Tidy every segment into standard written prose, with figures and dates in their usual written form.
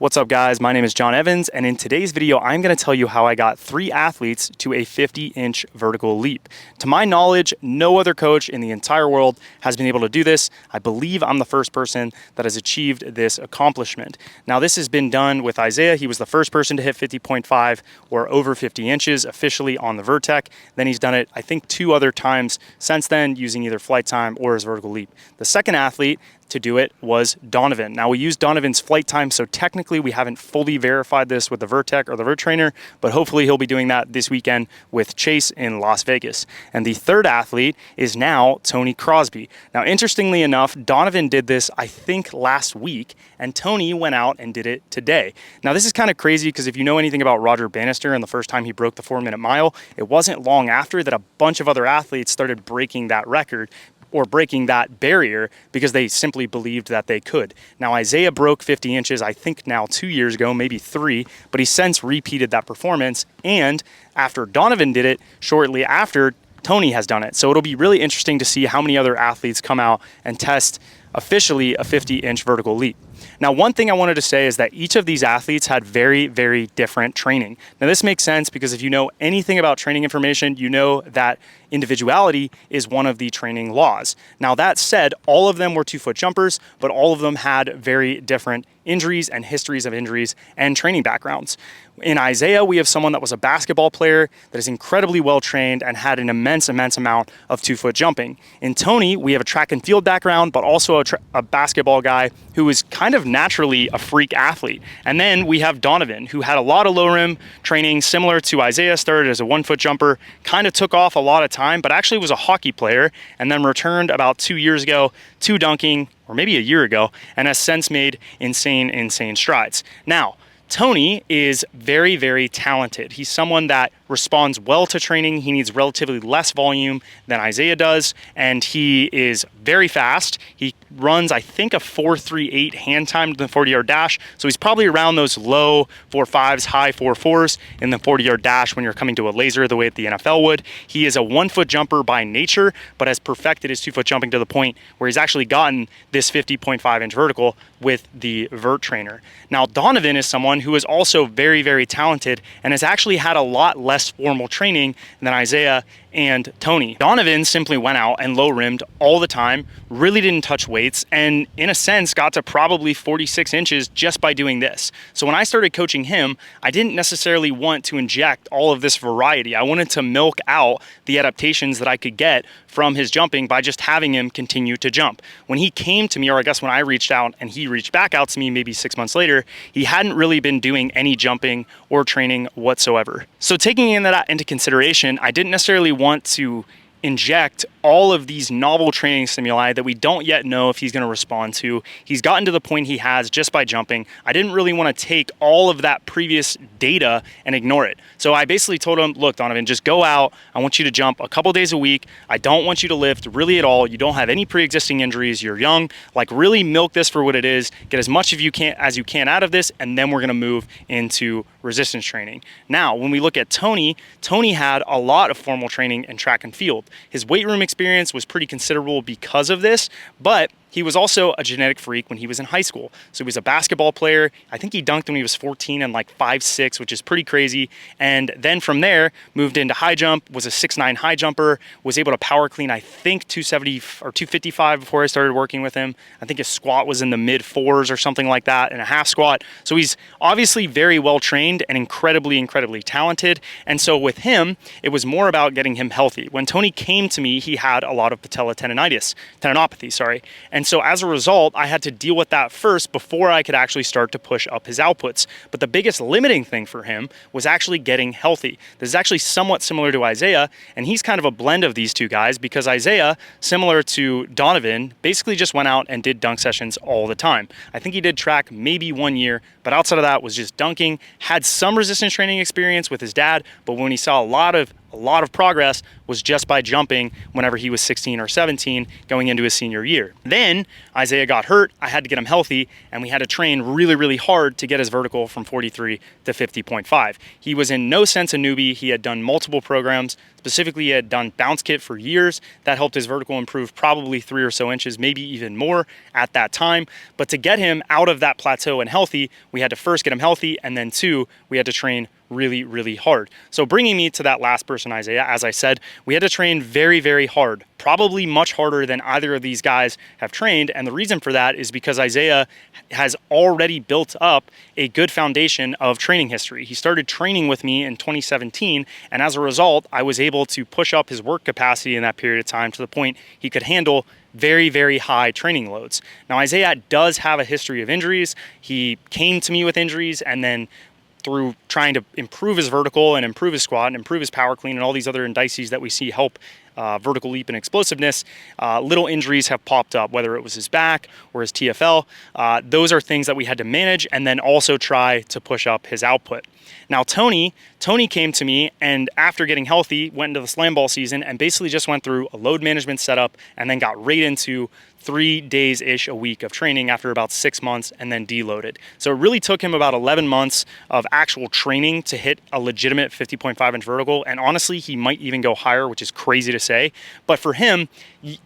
What's up guys, my name is John Evans, and in today's video I'm going to tell you how I got 3 athletes to a 50-inch vertical leap. To my knowledge, no other coach in the entire world has been able to do this. I believe I'm the first person that has achieved this accomplishment. Now this has been done with Isaiah. He was the first person to hit 50.5 or over 50 inches officially on the Vertec. Then he's done it I think 2 other times since then using either flight time or his vertical leap. The second athlete to do it was Donovan. Now we used Donovan's flight time, so technically we haven't fully verified this with the Vertec or the Vert Trainer, but hopefully he'll be doing that this weekend with Chase in Las Vegas. And the third athlete is now Tony Crosby. Now interestingly enough, Donovan did this I think last week, and Tony went out and did it today. Now this is kind of crazy because if you know anything about Roger Bannister and the first time he broke the 4-minute mile, it wasn't long after that a bunch of other athletes started breaking that record or breaking that barrier because they simply believed that they could. Now Isaiah broke 50 inches, I think now 2 years ago, maybe 3, but he's since repeated that performance. And after Donovan did it, shortly after, Tony has done it. So it'll be really interesting to see how many other athletes come out and test officially a 50-inch vertical leap. Now, one thing I wanted to say is that each of these athletes had very, very different training. Now, this makes sense because if you know anything about training information, you know that individuality is one of the training laws. Now, that said, all of them were 2-foot jumpers, but all of them had very different injuries and histories of injuries and training backgrounds. In Isaiah, we have someone that was a basketball player that is incredibly well trained and had an immense amount of 2-foot jumping. In Tony, we have a track and field background, but also a basketball guy who is kind of naturally a freak athlete. And then we have Donovan, who had a lot of low rim training similar to Isaiah, started as a 1-foot jumper, kind of took off a lot of time, but actually was a hockey player and then returned about 2 years ago to dunking, or maybe a year ago, and has since made insane strides. Now, Tony is very, very talented. He's someone that responds well to training. He needs relatively less volume than Isaiah does, and he is very fast. He runs, I think, a 4.38 hand time to the 40-yard dash, so he's probably around those low 4.5s, high 4.4s in the 40-yard dash when you're coming to a laser the way that the NFL would. He is a 1-foot jumper by nature, but has perfected his 2-foot jumping to the point where he's actually gotten this 50.5-inch vertical with the Vert Trainer. Now, Donovan is someone who is also very, very talented and has actually had a lot less formal training than Isaiah and Tony. Donovan simply went out and low rimmed all the time, really didn't touch weights, and in a sense got to probably 46 inches just by doing this. So when I started coaching him, I didn't necessarily want to inject all of this variety. I wanted to milk out the adaptations that I could get from his jumping by just having him continue to jump. When he came to me, or I guess when I reached out and he reached back out to me maybe 6 months later, he hadn't really been doing any jumping or training whatsoever. So taking that into consideration, I didn't necessarily want to inject all of these novel training stimuli that we don't yet know if he's going to respond to. He's gotten to the point he has just by jumping. I didn't really want to take all of that previous data and ignore it. So I basically told him, look, Donovan, just go out. I want you to jump a couple days a week. I don't want you to lift really at all. You don't have any pre-existing injuries. You're young. Like, really milk this for what it is. Get as much as you can out of this, and then we're going to move into resistance training. Now, when we look at Tony had a lot of formal training in track and field. His weight room experience was pretty considerable because of this, but he was also a genetic freak when he was in high school. So he was a basketball player. I think he dunked when he was 14 and like 5'6", which is pretty crazy. And then from there, moved into high jump, was a 6'9" high jumper, was able to power clean, I think 270 or 255 before I started working with him. I think his squat was in the mid 4s or something like that, and a half squat. So he's obviously very well trained and incredibly talented. And so with him, it was more about getting him healthy. When Tony came to me, he had a lot of patella tendinopathy, and so as a result, I had to deal with that first before I could actually start to push up his outputs. But the biggest limiting thing for him was actually getting healthy. This is actually somewhat similar to Isaiah, and he's kind of a blend of these two guys because Isaiah, similar to Donovan, basically just went out and did dunk sessions all the time. I think he did track maybe 1 year, but outside of that was just dunking, had some resistance training experience with his dad, but when he saw a lot of progress was just by jumping whenever he was 16 or 17 going into his senior year. Then Isaiah got hurt, I had to get him healthy, and we had to train really hard to get his vertical from 43 to 50.5. He was in no sense a newbie. He had done multiple programs Specifically, he had done bounce kit for years. That helped his vertical improve probably 3 or so inches, maybe even more at that time. But to get him out of that plateau and healthy, we had to first get him healthy, and then two, we had to train really, really hard. So bringing me to that last person, Isaiah, as I said, we had to train very, very hard, probably much harder than either of these guys have trained. And the reason for that is because Isaiah has already built up a good foundation of training history. He started training with me in 2017, and as a result, I was able to push up his work capacity in that period of time to the point he could handle very, very high training loads. Now, Isaiah does have a history of injuries. He came to me with injuries, and then through trying to improve his vertical and improve his squat and improve his power clean and all these other indices that we see help vertical leap and explosiveness, little injuries have popped up, whether it was his back or his TFL. Those are things that we had to manage and then also try to push up his output. Now, Tony came to me, and after getting healthy, went into the slam ball season and basically just went through a load management setup and then got right into 3 days-ish a week of training after about 6 months and then deloaded. So it really took him about 11 months of actual training to hit a legitimate 50.5 inch vertical. And honestly, he might even go higher, which is crazy to say. But for him,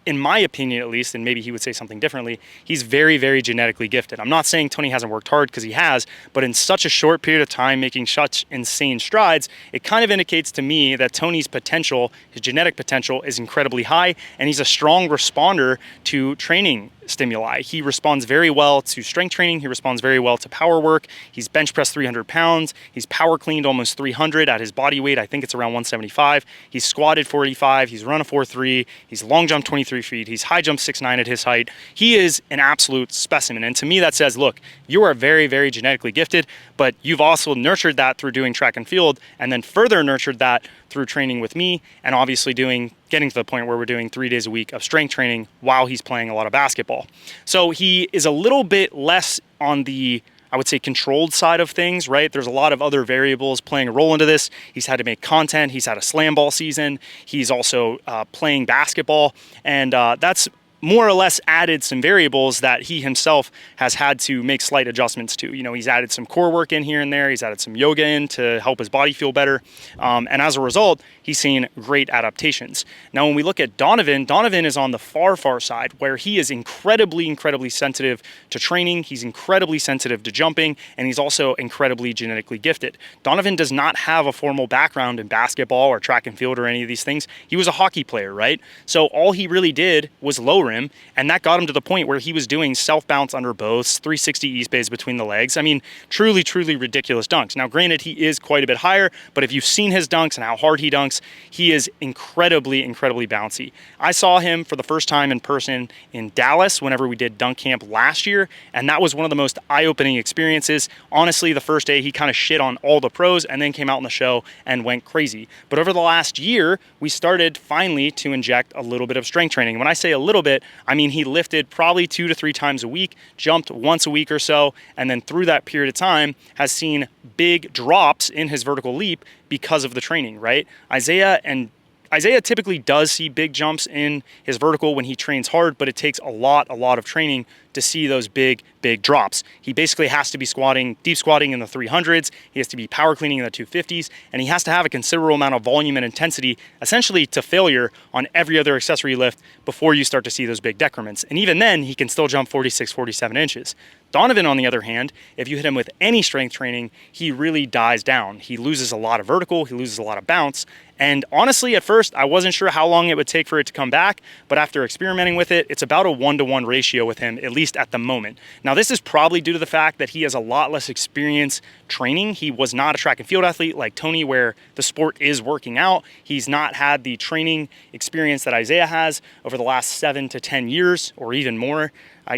in my opinion at least, and maybe he would say something differently, he's very, very genetically gifted. I'm not saying Tony hasn't worked hard, because he has, but in such a short period of time making such insane strides, it kind of indicates to me that Tony's potential, his genetic potential, is incredibly high, and he's a strong responder to training stimuli. He responds very well to strength training. He responds very well to power work. He's bench pressed 300 pounds. He's power cleaned almost 300 at his body weight. I think it's around 175. He's squatted 45. He's run a 4.3. He's long jumped 23 feet. He's high jumped 6'9" at his height. He is an absolute specimen. And to me, that says, look, you are very, very genetically gifted, but you've also nurtured that through doing track and field, and then further nurtured that through training with me, and obviously getting to the point where we're doing 3 days a week of strength training while he's playing a lot of basketball. So he is a little bit less on the, I would say, controlled side of things, right? There's a lot of other variables playing a role into this. He's had to make content. He's had a slam ball season. He's also playing basketball, and that's more or less added some variables that he himself has had to make slight adjustments to. You know, he's added some core work in here and there. He's added some yoga in to help his body feel better. And as a result, he's seen great adaptations. Now, when we look at Donovan, Donovan is on the far, far side, where he is incredibly, incredibly sensitive to training. He's incredibly sensitive to jumping, and he's also incredibly genetically gifted. Donovan does not have a formal background in basketball or track and field or any of these things. He was a hockey player, right? So all he really did was low rim, and that got him to the point where he was doing self-bounce under boths, 360 east bays between the legs. I mean, truly, truly ridiculous dunks. Now, granted, he is quite a bit higher, but if you've seen his dunks and how hard he dunks, he is incredibly, incredibly bouncy. I saw him for the first time in person in Dallas whenever we did dunk camp last year, and that was one of the most eye-opening experiences. Honestly, the first day he kind of shit on all the pros and then came out in the show and went crazy. But over the last year, we started finally to inject a little bit of strength training. When I say a little bit, I mean he lifted probably 2 to 3 times a week, jumped once a week or so, and then through that period of time has seen big drops in his vertical leap because of the training, right? Isaiah typically does see big jumps in his vertical when he trains hard, but it takes a lot of training to see those big drops. He basically has to be deep squatting in the 300s, he has to be power cleaning in the 250s, and he has to have a considerable amount of volume and intensity, essentially to failure on every other accessory lift before you start to see those big decrements. And even then, he can still jump 46, 47 inches. Donovan, on the other hand, if you hit him with any strength training, he really dies down. He loses a lot of vertical, he loses a lot of bounce, and honestly, at first, I wasn't sure how long it would take for it to come back, but after experimenting with it, it's about a 1-to-1 ratio with him, at least at the moment. Now, this is probably due to the fact that he has a lot less experience training. He was not a track and field athlete like Tony, where the sport is working out. He's not had the training experience that Isaiah has over the last 7 to 10 years, or even more.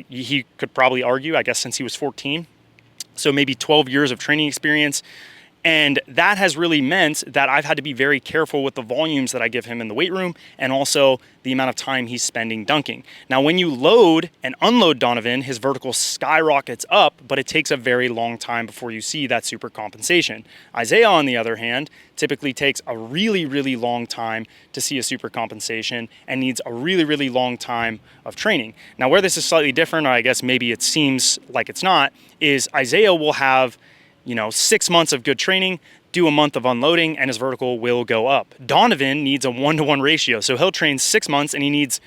He could probably argue, I guess, since he was 14. So maybe 12 years of training experience. And that has really meant that I've had to be very careful with the volumes that I give him in the weight room, and also the amount of time he's spending dunking. Now, when you load and unload Donovan, his vertical skyrockets up, but it takes a very long time before you see that super compensation. Isaiah, on the other hand, typically takes a really, really long time to see a super compensation and needs a really, really long time of training. Now, where this is slightly different, or I guess maybe it seems like it's not, is Isaiah will have 6 months of good training, do a month of unloading, and his vertical will go up. Donovan needs a 1-to-1 ratio. So he'll train 6 months and he needs,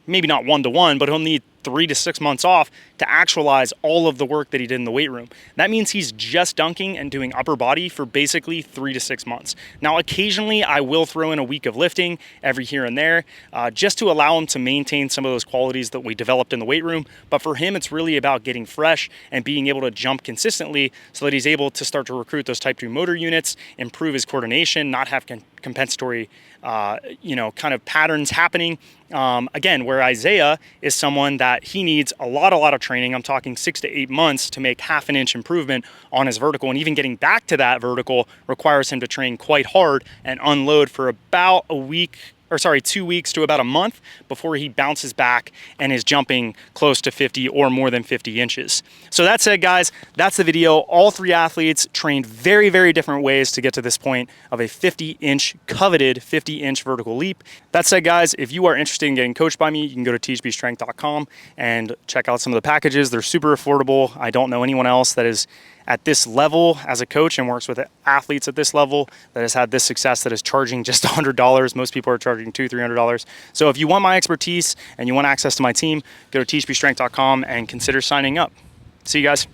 maybe not 1-to-1, but he'll need 3 to 6 months off to actualize all of the work that he did in the weight room. That means he's just dunking and doing upper body for basically 3 to 6 months. Now, occasionally I will throw in a week of lifting every here and there, just to allow him to maintain some of those qualities that we developed in the weight room. But for him, it's really about getting fresh and being able to jump consistently so that he's able to start to recruit those type 2 motor units, improve his coordination, not have compensatory kind of patterns happening. Again, where Isaiah is someone that he needs a lot of training. I'm talking 6 to 8 months to make half an inch improvement on his vertical. And even getting back to that vertical requires him to train quite hard and unload for about 2 weeks to about a month before he bounces back and is jumping close to 50 or more than 50 inches. So that said, guys, that's the video. All 3 athletes trained very, very different ways to get to this point of a 50-inch, coveted 50-inch vertical leap. That said, guys, if you are interested in getting coached by me, you can go to THPStrength.com and check out some of the packages. They're super affordable. I don't know anyone else that is at this level as a coach and works with athletes at this level that has had this success, that is charging just $100. Most people are charging $200, $300. So if you want my expertise and you want access to my team, go to THPStrength.com and consider signing up. See you guys.